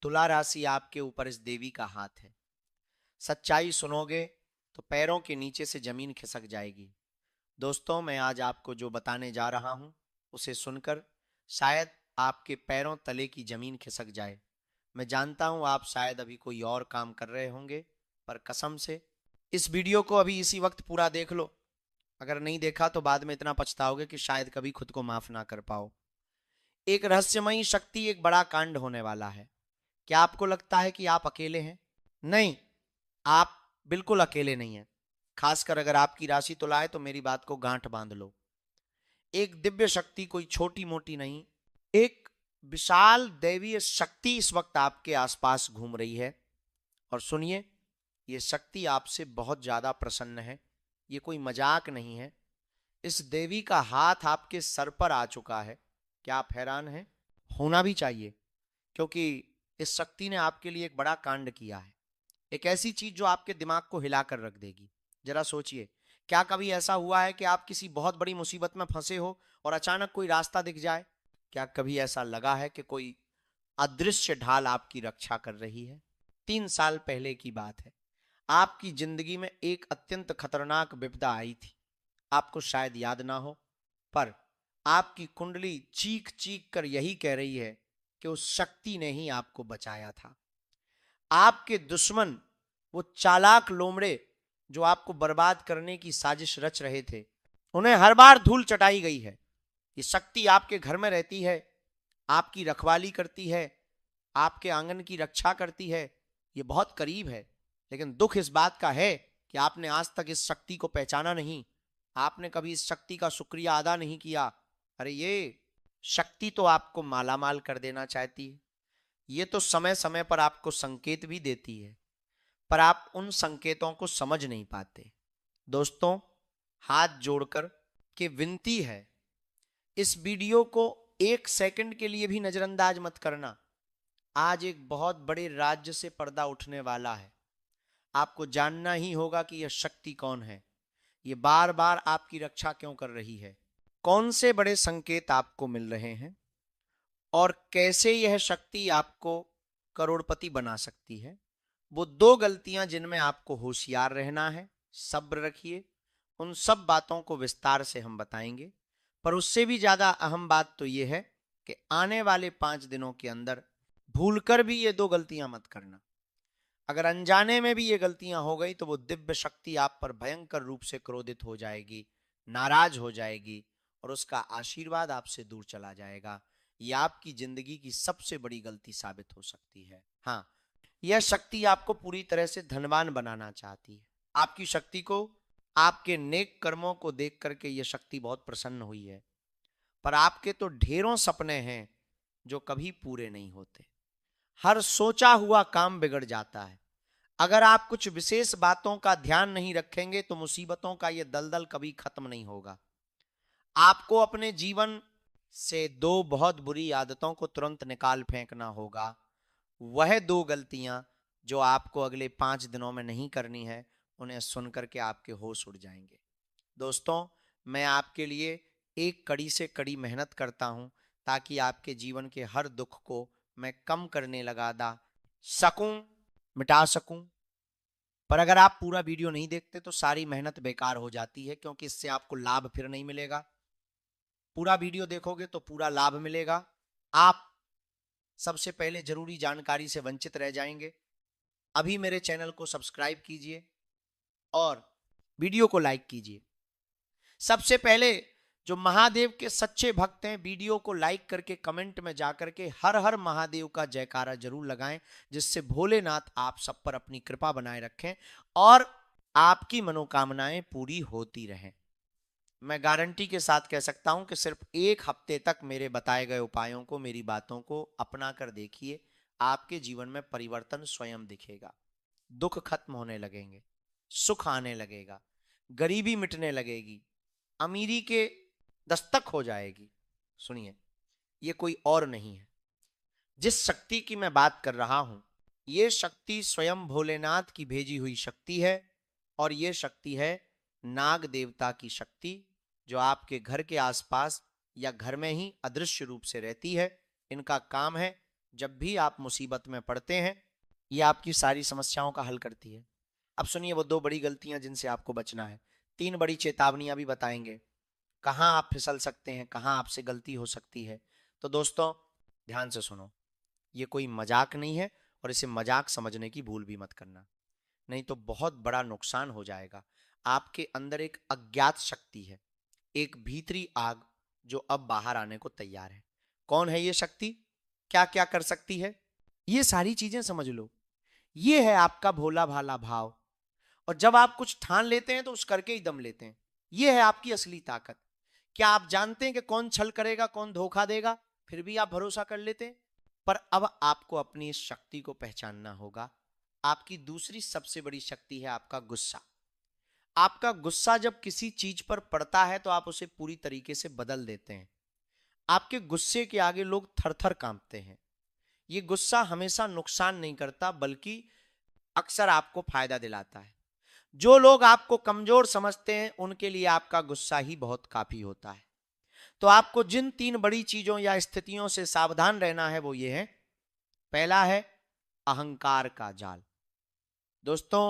तुला राशि आपके ऊपर इस देवी का हाथ है। सच्चाई सुनोगे तो पैरों के नीचे से जमीन खिसक जाएगी। दोस्तों, मैं आज आपको जो बताने जा रहा हूं उसे सुनकर शायद आपके पैरों तले की जमीन खिसक जाए। मैं जानता हूं आप शायद अभी कोई और काम कर रहे होंगे, पर कसम से इस वीडियो को अभी इसी वक्त पूरा देख लो। अगर नहीं देखा तो बाद में इतना पछताओगे कि शायद कभी खुद को माफ ना कर पाओ। एक रहस्यमयी शक्ति, एक बड़ा कांड होने वाला है। क्या आपको लगता है कि आप अकेले हैं? नहीं, आप बिल्कुल अकेले नहीं हैं। खासकर अगर आपकी राशि तुला है तो मेरी बात को गांठ बांध लो। एक दिव्य शक्ति, कोई छोटी मोटी नहीं, एक विशाल दैवीय शक्ति इस वक्त आपके आसपास घूम रही है। और सुनिए, ये शक्ति आपसे बहुत ज्यादा प्रसन्न है। ये कोई मजाक नहीं है। इस देवी का हाथ आपके सर पर आ चुका है। क्या आप हैरान हैं? होना भी चाहिए, क्योंकि इस शक्ति ने आपके लिए एक बड़ा कांड किया है। एक ऐसी चीज जो आपके दिमाग को हिलाकर रख देगी। जरा सोचिए, क्या कभी ऐसा हुआ है कि आप किसी बहुत बड़ी मुसीबत में फंसे हो और अचानक कोई रास्ता दिख जाए? क्या कभी ऐसा लगा है कि कोई अदृश्य ढाल आपकी रक्षा कर रही है? 3 साल पहले की बात है। आपकी जिंदगी में एक अत्यंत खतरनाक विपदा आई थी। आपको शायद याद ना हो, पर आपकी कुंडली चीख चीख कर यही कह रही है कि उस शक्ति ने ही आपको बचाया था। आपके दुश्मन, वो चालाक लोमड़े जो आपको बर्बाद करने की साजिश रच रहे थे, उन्हें हर बार धूल चटाई गई है। ये शक्ति आपके घर में रहती है, आपकी रखवाली करती है, आपके आंगन की रक्षा करती है। ये बहुत करीब है। लेकिन दुख इस बात का है कि आपने आज तक इस शक्ति को पहचाना नहीं। आपने कभी इस शक्ति का शुक्रिया अदा नहीं किया। अरे, ये शक्ति तो आपको मालामाल कर देना चाहती है। ये तो समय समय पर आपको संकेत भी देती है, पर आप उन संकेतों को समझ नहीं पाते। दोस्तों, हाथ जोड़कर के विनती है, इस वीडियो को 1 सेकंड के लिए भी नजरअंदाज मत करना। आज एक बहुत बड़े राज्य से पर्दा उठने वाला है। आपको जानना ही होगा कि यह शक्ति कौन है, ये बार बार आपकी रक्षा क्यों कर रही है, कौन से बड़े संकेत आपको मिल रहे हैं, और कैसे यह शक्ति आपको करोड़पति बना सकती है। वो 2 गलतियां जिनमें आपको होशियार रहना है, सब्र रखिए। उन सब बातों को विस्तार से हम बताएंगे, पर उससे भी ज्यादा अहम बात तो यह है कि आने वाले 5 दिनों के अंदर भूलकर भी ये 2 गलतियां मत करना। अगर अनजाने में भी ये गलतियां हो गई तो वो दिव्य शक्ति आप पर भयंकर रूप से क्रोधित हो जाएगी, नाराज हो जाएगी, और उसका आशीर्वाद आपसे दूर चला जाएगा। ये आपकी जिंदगी की सबसे बड़ी गलती साबित हो सकती है। हाँ, यह शक्ति आपको पूरी तरह से धनवान बनाना चाहती है। आपकी शक्ति को, आपके नेक कर्मों को देख करके यह शक्ति बहुत प्रसन्न हुई है। पर आपके तो ढेरों सपने हैं जो कभी पूरे नहीं होते। हर सोचा हुआ काम बिगड़ जाता है। अगर आप कुछ विशेष बातों का ध्यान नहीं रखेंगे तो मुसीबतों का यह दलदल कभी खत्म नहीं होगा। आपको अपने जीवन से 2 बहुत बुरी आदतों को तुरंत निकाल फेंकना होगा। वह 2 गलतियां जो आपको अगले 5 दिनों में नहीं करनी है, उन्हें सुनकर के आपके होश उड़ जाएंगे। दोस्तों, मैं आपके लिए एक कड़ी से कड़ी मेहनत करता हूं ताकि आपके जीवन के हर दुख को मैं कम करने लगा सकूं, मिटा सकूं। पर अगर आप पूरा वीडियो नहीं देखते तो सारी मेहनत बेकार हो जाती है, क्योंकि इससे आपको लाभ फिर नहीं मिलेगा। पूरा वीडियो देखोगे तो पूरा लाभ मिलेगा। आप सबसे पहले जरूरी जानकारी से वंचित रह जाएंगे। अभी मेरे चैनल को सब्सक्राइब कीजिए और वीडियो को लाइक कीजिए। सबसे पहले जो महादेव के सच्चे भक्त हैं, वीडियो को लाइक करके कमेंट में जाकर के हर हर महादेव का जयकारा जरूर लगाएं, जिससे भोलेनाथ आप सब पर अपनी कृपा बनाए रखें और आपकी मनोकामनाएं पूरी होती रहें। मैं गारंटी के साथ कह सकता हूं कि सिर्फ 1 हफ्ते तक मेरे बताए गए उपायों को, मेरी बातों को अपना कर देखिए, आपके जीवन में परिवर्तन स्वयं दिखेगा। दुख खत्म होने लगेंगे, सुख आने लगेगा, गरीबी मिटने लगेगी, अमीरी के दस्तक हो जाएगी। सुनिए, ये कोई और नहीं है। जिस शक्ति की मैं बात कर रहा हूं, ये शक्ति स्वयं भोलेनाथ की भेजी हुई शक्ति है। और ये शक्ति है नाग देवता की शक्ति, जो आपके घर के आसपास या घर में ही अदृश्य रूप से रहती है। इनका काम है जब भी आप मुसीबत में पड़ते हैं, ये आपकी सारी समस्याओं का हल करती है। अब सुनिए वो 2 बड़ी गलतियां जिनसे आपको बचना है। 3 बड़ी चेतावनियां भी बताएंगे, कहाँ आप फिसल सकते हैं, कहाँ आपसे गलती हो सकती है। तो दोस्तों ध्यान से सुनो, ये कोई मजाक नहीं है और इसे मजाक समझने की भूल भी मत करना, नहीं तो बहुत बड़ा नुकसान हो जाएगा। आपके अंदर एक अज्ञात शक्ति है, एक भीतरी आग जो अब बाहर आने को तैयार है। कौन है ये शक्ति, क्या क्या कर सकती है, ये सारी चीजें समझ लो। ये है आपका भोला भाला भाव, और जब आप कुछ ठान लेते हैं तो उस करके ही दम लेते हैं। ये है आपकी असली ताकत। क्या आप जानते हैं कि कौन छल करेगा, कौन धोखा देगा, फिर भी आप भरोसा कर लेते हैं? पर अब आपको अपनी इस शक्ति को पहचानना होगा। आपकी दूसरी सबसे बड़ी शक्ति है आपका गुस्सा। आपका गुस्सा जब किसी चीज पर पड़ता है तो आप उसे पूरी तरीके से बदल देते हैं। आपके गुस्से के आगे लोग थर थर कांपते हैं। ये गुस्सा हमेशा नुकसान नहीं करता, बल्कि अक्सर आपको फायदा दिलाता है। जो लोग आपको कमजोर समझते हैं उनके लिए आपका गुस्सा ही बहुत काफी होता है। तो आपको जिन 3 बड़ी चीजों या स्थितियों से सावधान रहना है वो ये है। पहला है अहंकार का जाल। दोस्तों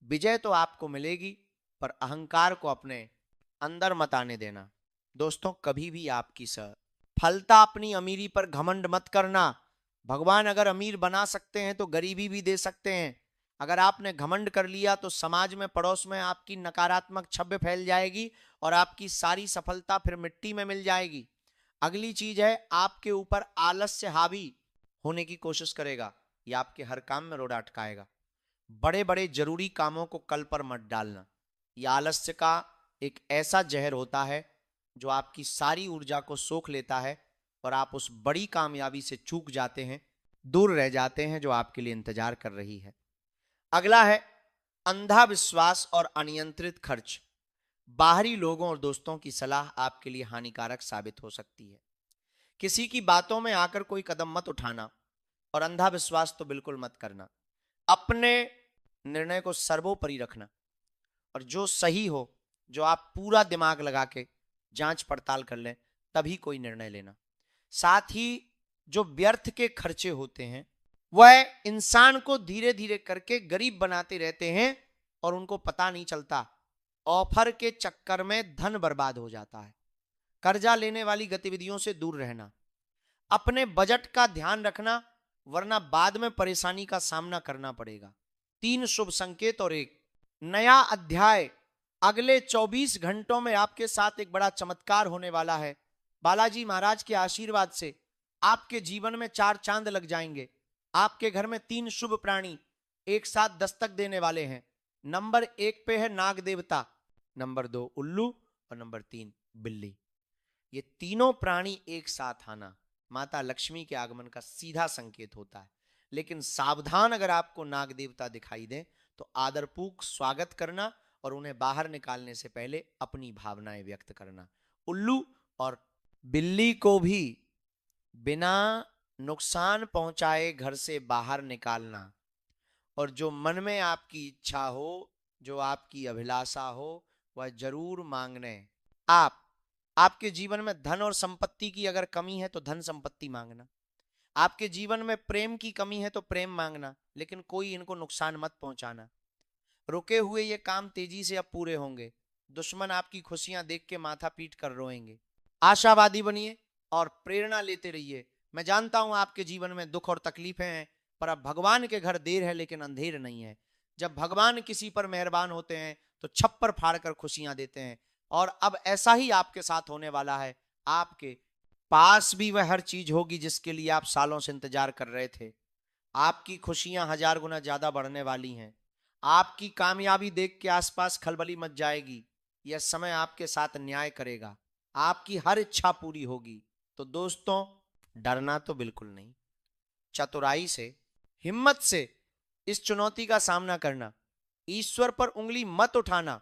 विजय तो आपको मिलेगी, पर अहंकार को अपने अंदर मत आने देना। दोस्तों कभी भी आपकी सफलता अपनी अमीरी पर घमंड मत करना। भगवान अगर अमीर बना सकते हैं तो गरीबी भी दे सकते हैं। अगर आपने घमंड कर लिया तो समाज में, पड़ोस में आपकी नकारात्मक छवि फैल जाएगी और आपकी सारी सफलता फिर मिट्टी में मिल जाएगी। अगली चीज है, आपके ऊपर आलस्य हावी होने की कोशिश करेगा। यह आपके हर काम में रोड़ा अटकाएगा। बड़े बड़े जरूरी कामों को कल पर मत डालना। यह आलस्य का एक ऐसा जहर होता है जो आपकी सारी ऊर्जा को सोख लेता है और आप उस बड़ी कामयाबी से चूक जाते हैं, दूर रह जाते हैं जो आपके लिए इंतजार कर रही है। अगला है अंधा विश्वास और अनियंत्रित खर्च। बाहरी लोगों और दोस्तों की सलाह आपके लिए हानिकारक साबित हो सकती है। किसी की बातों में आकर कोई कदम मत उठाना और अंधा विश्वास तो बिल्कुल मत करना। अपने निर्णय को सर्वोपरि रखना और जो सही हो, जो आप पूरा दिमाग लगा के जांच पड़ताल कर लें, तभी कोई निर्णय लेना। साथ ही जो व्यर्थ के खर्चे होते हैं वह इंसान को धीरे धीरे करके गरीब बनाते रहते हैं और उनको पता नहीं चलता। ऑफर के चक्कर में धन बर्बाद हो जाता है। कर्जा लेने वाली गतिविधियों से दूर रहना, अपने बजट का ध्यान रखना, वरना बाद में परेशानी का सामना करना पड़ेगा। 3 शुभ संकेत और एक नया अध्याय। अगले 24 घंटों में आपके साथ एक बड़ा चमत्कार होने वाला है। बालाजी महाराज के आशीर्वाद से आपके जीवन में 4 चांद लग जाएंगे। आपके घर में 3 शुभ प्राणी एक साथ दस्तक देने वाले हैं। नंबर 1 पे है नाग देवता, नंबर 2 उल्लू और नंबर 3 बिल्ली। ये तीनों प्राणी एक साथ आना माता लक्ष्मी के आगमन का सीधा संकेत होता है। लेकिन सावधान, अगर आपको नाग देवता दिखाई दे तो आदरपूर्वक स्वागत करना और उन्हें बाहर निकालने से पहले अपनी भावनाएं व्यक्त करना। उल्लू और बिल्ली को भी बिना नुकसान पहुंचाए घर से बाहर निकालना, और जो मन में आपकी इच्छा हो, जो आपकी अभिलाषा हो, वह जरूर मांगने। आपके जीवन में धन और संपत्ति की अगर कमी है तो धन संपत्ति मांगना। आपके जीवन में प्रेम की कमी है तो प्रेम मांगना, लेकिन कोई इनको नुकसान मत पहुंचाना। रुके हुए ये काम तेजी से अब पूरे होंगे। दुश्मन आपकी खुशियां देख के माथा पीट कर रोएंगे। आशावादी बनिए और प्रेरणा लेते रहिए। मैं जानता हूं आपके जीवन में दुख और तकलीफें हैं, पर अब भगवान के घर देर है लेकिन अंधेर नहीं है। जब भगवान किसी पर मेहरबान होते हैं तो छप्पर फाड़ कर खुशियां देते हैं, और अब ऐसा ही आपके साथ होने वाला है। आपके पास भी वह हर चीज होगी जिसके लिए आप सालों से इंतजार कर रहे थे। आपकी खुशियां 1000 गुना ज्यादा बढ़ने वाली हैं। आपकी कामयाबी देख के आसपास खलबली मच जाएगी। यह समय आपके साथ न्याय करेगा, आपकी हर इच्छा पूरी होगी। तो दोस्तों डरना तो बिल्कुल नहीं, चतुराई से, हिम्मत से इस चुनौती का सामना करना। ईश्वर पर उंगली मत उठाना।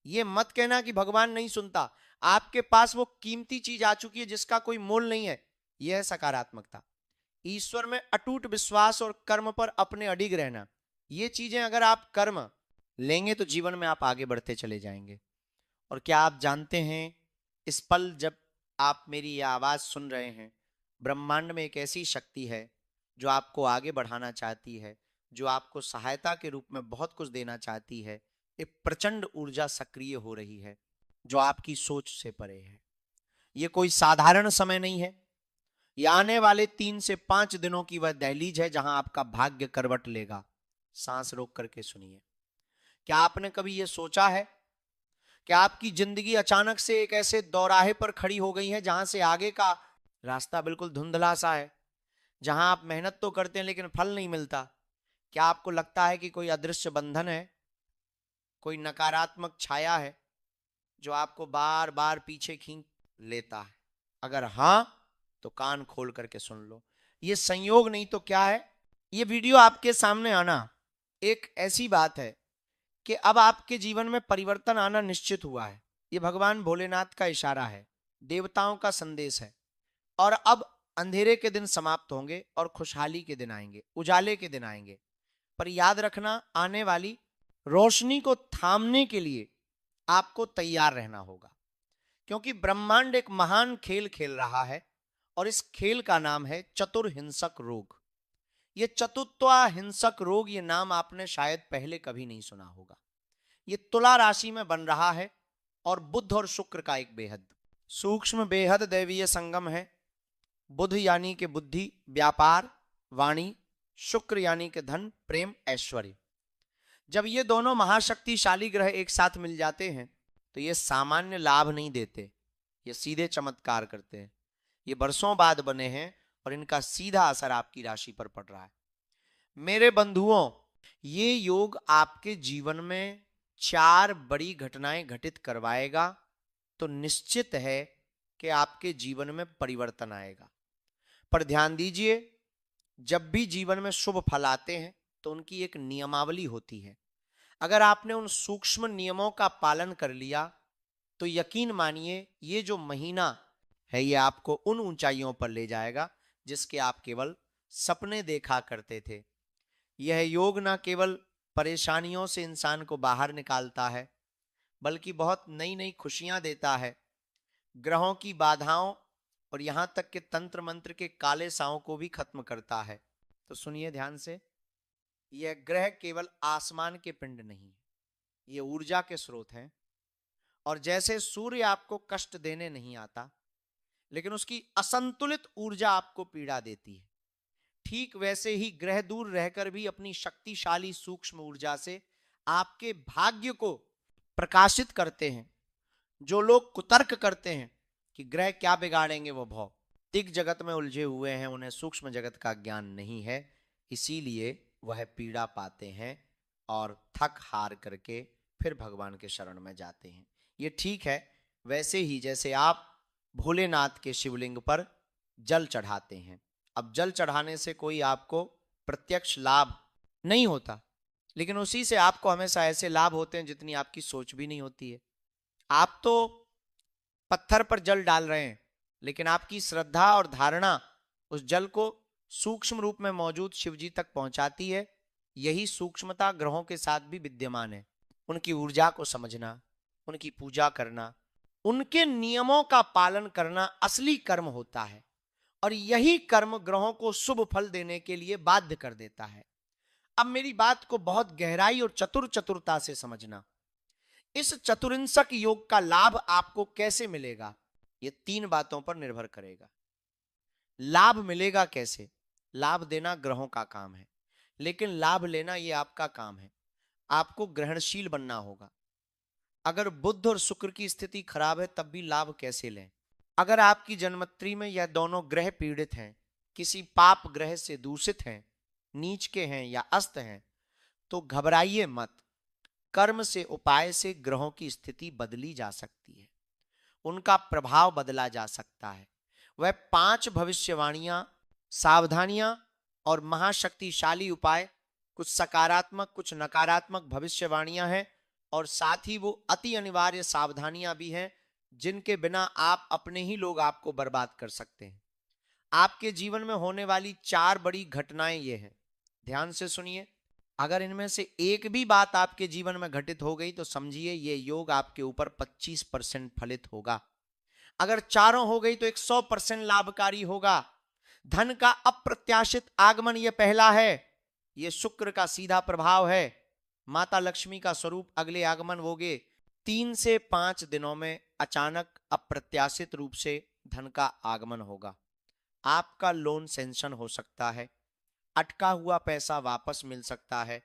यह मत कहना कि भगवान नहीं सुनता। आपके पास वो कीमती चीज आ चुकी है जिसका कोई मोल नहीं है। यह है सकारात्मकता। ईश्वर में अटूट विश्वास और कर्म पर अपने अडिग रहना। ये चीजें अगर आप कर्म लेंगे तो जीवन में आप आगे बढ़ते चले जाएंगे। और क्या आप जानते हैं, इस पल जब आप मेरी यह आवाज सुन रहे हैं, ब्रह्मांड में एक ऐसी शक्ति है जो आपको आगे बढ़ाना चाहती है, जो आपको सहायता के रूप में बहुत कुछ देना चाहती है, एक प्रचंड ऊर्जा सक्रिय हो रही है जो आपकी सोच से परे है। ये कोई साधारण समय नहीं है। ये आने वाले 3 से 5 दिनों की वह दहलीज है जहां आपका भाग्य करवट लेगा। सांस रोक करके सुनिए। क्या आपने कभी यह सोचा है कि आपकी जिंदगी अचानक से एक ऐसे दौराहे पर खड़ी हो गई है जहां से आगे का रास्ता बिल्कुल धुंधला सा है, जहां आप मेहनत तो करते हैं लेकिन फल नहीं मिलता? क्या आपको लगता है कि कोई अदृश्य बंधन है, कोई नकारात्मक छाया है जो आपको बार बार पीछे खींच लेता है? अगर हां तो कान खोल करके सुन लो। ये संयोग नहीं तो क्या है? ये वीडियो आपके सामने आना एक ऐसी बात है कि अब आपके जीवन में परिवर्तन आना निश्चित हुआ है। ये भगवान भोलेनाथ का इशारा है, देवताओं का संदेश है। और अब अंधेरे के दिन समाप्त होंगे और खुशहाली के दिन आएंगे, उजाले के दिन आएंगे। पर याद रखना, आने वाली रोशनी को थामने के लिए आपको तैयार रहना होगा, क्योंकि ब्रह्मांड एक महान खेल खेल रहा है और इस खेल का नाम है चतुर्हिंसक रोग। ये चतुत्वा हिंसक रोग, ये नाम आपने शायद पहले कभी नहीं सुना होगा। ये तुला राशि में बन रहा है और बुध और शुक्र का एक बेहद सूक्ष्म बेहद दैवीय संगम है। बुध यानी कि बुद्धि, व्यापार, वाणी, शुक्र यानी कि धन, प्रेम, ऐश्वर्य। जब ये दोनों महाशक्तिशाली ग्रह एक साथ मिल जाते हैं तो ये सामान्य लाभ नहीं देते, ये सीधे चमत्कार करते हैं। ये बरसों बाद बने हैं और इनका सीधा असर आपकी राशि पर पड़ रहा है। मेरे बंधुओं, ये योग आपके जीवन में 4 बड़ी घटनाएं घटित करवाएगा, तो निश्चित है कि आपके जीवन में परिवर्तन आएगा। पर ध्यान दीजिए, जब भी जीवन में शुभ फल आते हैं तो उनकी एक नियमावली होती है। अगर आपने उन सूक्ष्म नियमों का पालन कर लिया तो यकीन मानिए ये जो महीना है ये आपको उन ऊंचाइयों पर ले जाएगा जिसके आप केवल सपने देखा करते थे। यह योग न केवल परेशानियों से इंसान को बाहर निकालता है, बल्कि बहुत नई नई खुशियां देता है। ग्रहों की बाधाओं और यहां तक कि तंत्र मंत्र के काले साओं को भी खत्म करता है। तो सुनिए ध्यान से, यह ग्रह केवल आसमान के पिंड नहीं है, ये ऊर्जा के स्रोत हैं। और जैसे सूर्य आपको कष्ट देने नहीं आता, लेकिन उसकी असंतुलित ऊर्जा आपको पीड़ा देती है, ठीक वैसे ही ग्रह दूर रहकर भी अपनी शक्तिशाली सूक्ष्म ऊर्जा से आपके भाग्य को प्रकाशित करते हैं। जो लोग कुतर्क करते हैं कि ग्रह क्या बिगाड़ेंगे, वो भौतिक जगत में उलझे हुए हैं, उन्हें सूक्ष्म जगत का ज्ञान नहीं है, इसीलिए वह पीड़ा पाते हैं और थक हार करके फिर भगवान के शरण में जाते हैं। ये ठीक है, वैसे ही जैसे आप भोलेनाथ के शिवलिंग पर जल चढ़ाते हैं। अब जल चढ़ाने से कोई आपको प्रत्यक्ष लाभ नहीं होता, लेकिन उसी से आपको हमेशा ऐसे लाभ होते हैं जितनी आपकी सोच भी नहीं होती है। आप तो पत्थर पर जल डाल रहे हैं, लेकिन आपकी श्रद्धा और धारणा उस जल को सूक्ष्म रूप में मौजूद शिव जी तक पहुंचाती है। यही सूक्ष्मता ग्रहों के साथ भी विद्यमान है। उनकी ऊर्जा को समझना, उनकी पूजा करना, उनके नियमों का पालन करना असली कर्म होता है, और यही कर्म ग्रहों को शुभ फल देने के लिए बाध्य कर देता है। अब मेरी बात को बहुत गहराई और चतुरता से समझना। इस चतुरिंसक योग का लाभ आपको कैसे मिलेगा, ये 3 बातों पर निर्भर करेगा। लाभ मिलेगा कैसे? लाभ देना ग्रहों का काम है, लेकिन लाभ लेना ये आपका काम है। आपको ग्रहणशील बनना होगा। अगर बुध और शुक्र की स्थिति खराब है तब भी लाभ कैसे लें? अगर आपकी जन्मत्री में यह दोनों ग्रह पीड़ित हैं, किसी पाप ग्रह से दूषित हैं, नीच के हैं या अस्त हैं, तो घबराइए मत। कर्म से, उपाय से ग्रहों की स्थिति बदली जा सकती है, उनका प्रभाव बदला जा सकता है। वह 5 भविष्यवाणियां, सावधानियां और महाशक्तिशाली उपाय, कुछ सकारात्मक कुछ नकारात्मक भविष्यवाणियां हैं, और साथ ही वो अति अनिवार्य सावधानियां भी हैं जिनके बिना आप अपने ही लोग आपको बर्बाद कर सकते हैं। आपके जीवन में होने वाली 4 बड़ी घटनाएं ये हैं, ध्यान से सुनिए। अगर इनमें से एक भी बात आपके जीवन में घटित हो गई तो समझिए ये योग आपके ऊपर 25% फलित होगा। अगर चारों हो गई तो 100% लाभकारी होगा। धन का अप्रत्याशित आगमन ये पहला है, ये शुक्र का सीधा प्रभाव है। माता लक्ष्मी का स्वरूप अगले आगमन होगे 3 से 5 दिनों में अचानक अप्रत्याशित रूप से धन का आगमन होगा। आपका लोन सैंक्शन हो सकता है, अटका हुआ पैसा वापस मिल सकता है,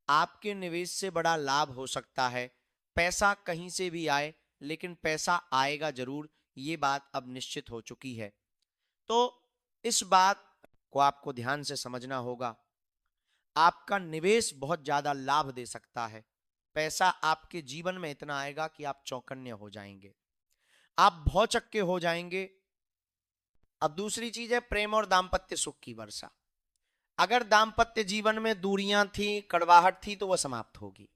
आपके निवेश से बड़ा लाभ हो सकता है। पैसा कहीं से भी आए लेकिन पैसा आएगा जरूर, ये बात अब निश्चित हो चुकी है। तो इस बात को आपको ध्यान से समझना होगा। आपका निवेश बहुत ज्यादा लाभ दे सकता है। पैसा आपके जीवन में इतना आएगा कि आप चौकन्ने हो जाएंगे, आप भौचक्के हो जाएंगे। अब दूसरी चीज है प्रेम और दाम्पत्य सुख की वर्षा। अगर दाम्पत्य जीवन में दूरियां थी, कड़वाहट थी, तो वह समाप्त होगी।